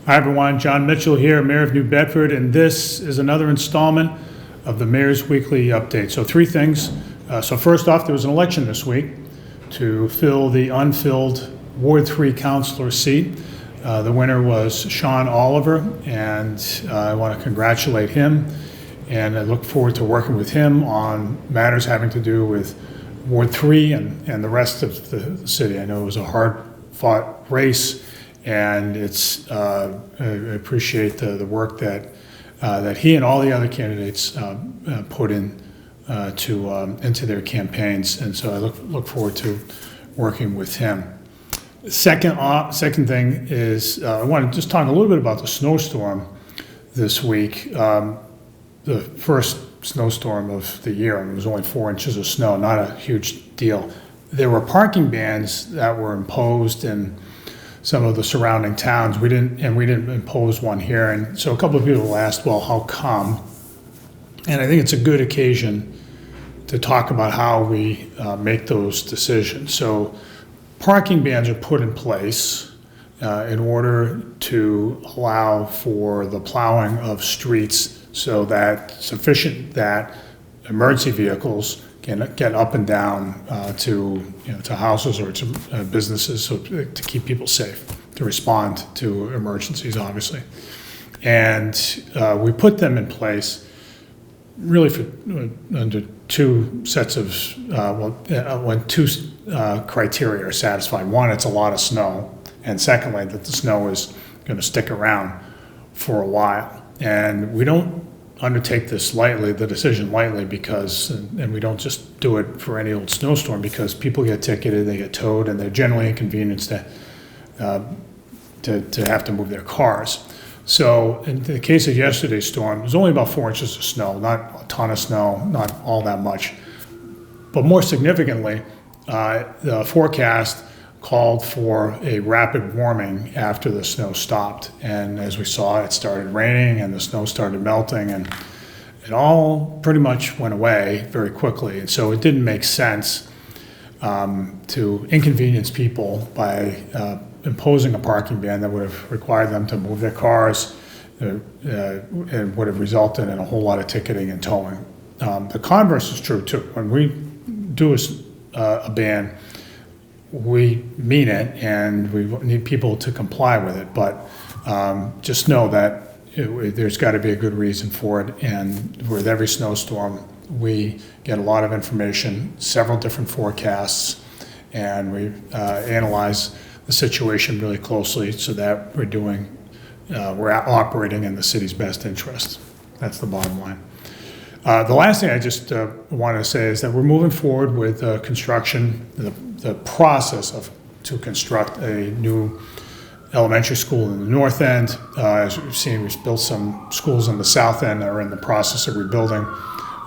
Hi everyone, Jon Mitchell here, Mayor of New Bedford, and this is another installment of the Mayor's Weekly Update. So three things. So first off, there was an election this week to fill the unfilled Ward 3 councilor seat. The winner was Shawn Oliver, and I want to congratulate him, and I look forward to working with him on matters having to do with Ward 3 and the rest of the city. I know it was a hard-fought race, and I appreciate the work that he and all the other candidates put in into their campaigns, and so I look forward to working with him. Second thing is I want to just talk a little bit about the snowstorm this week. The first snowstorm of the year, and it was only 4 inches of snow, not a huge deal. There were parking bans that were imposed in some of the surrounding towns. We didn't impose one here, and so a couple of people asked, well, how come? And I think it's a good occasion to talk about how we make those decisions. So parking bans are put in place in order to allow for the plowing of streets so that emergency vehicles can get up and down to houses or to businesses, so to keep people safe, to respond to emergencies, obviously. And we put them in place really under two sets of, when two criteria are satisfied. One, it's a lot of snow, and secondly, that the snow is going to stick around for a while. And we don't undertake this lightly, the decision lightly, because, and we don't just do it for any old snowstorm, because people get ticketed, they get towed, and they're generally inconvenienced to have to move their cars. So in the case of yesterday's storm, it was only about 4 inches of snow, not a ton of snow, not all that much. But more significantly, the forecast called for a rapid warming after the snow stopped. And as we saw, it started raining and the snow started melting, and it all pretty much went away very quickly. And so it didn't make sense to inconvenience people by imposing a parking ban that would have required them to move their cars and would have resulted in a whole lot of ticketing and towing. The converse is true too. When we do a ban, we mean it, and we need people to comply with it, but just know that there's got to be a good reason for it. And with every snowstorm, we get a lot of information, several different forecasts, and we analyze the situation really closely so that we're operating in the city's best interest. That's the bottom line. The last thing I just want to say is that we're moving forward with construction, the process to construct a new elementary school in the north end. As we've seen, we've built some schools in the south end that are in the process of rebuilding.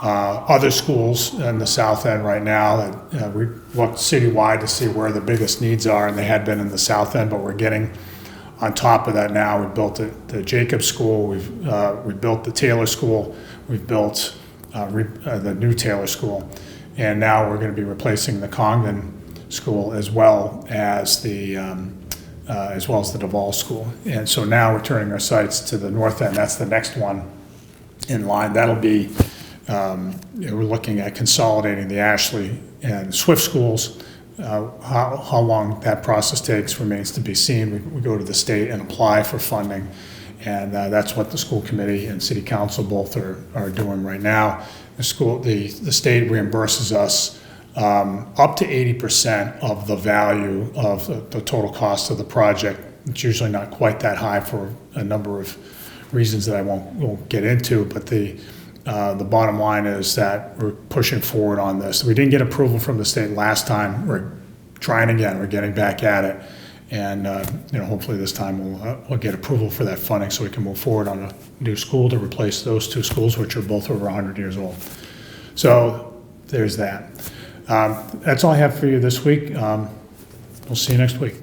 Other schools in the south end right now that we looked citywide to see where the biggest needs are, and they had been in the south end, but we're getting on top of that now. We built the Jacob School, we built the Taylor School, we've built the new Taylor School, and now we're going to be replacing the Congdon School as well as the Duval School. And so now we're turning our sights to the north end. That's the next one in line. That'll be we're looking at consolidating the Ashley and Swift schools. How long that process takes remains to be seen. We go to the state and apply for funding, and that's what the school committee and city council both are doing right now. The state reimburses us up to 80% of the value of the total cost of the project. It's usually not quite that high for a number of reasons that I won't get into, but the bottom line is that we're pushing forward on this. We didn't get approval from the state last time. We're trying again. We're getting back at it, and hopefully this time we'll get approval for that funding so we can move forward on a new school to replace those two schools, which are both over 100 years old. So there's that. That's all I have for you this week. We'll see you next week.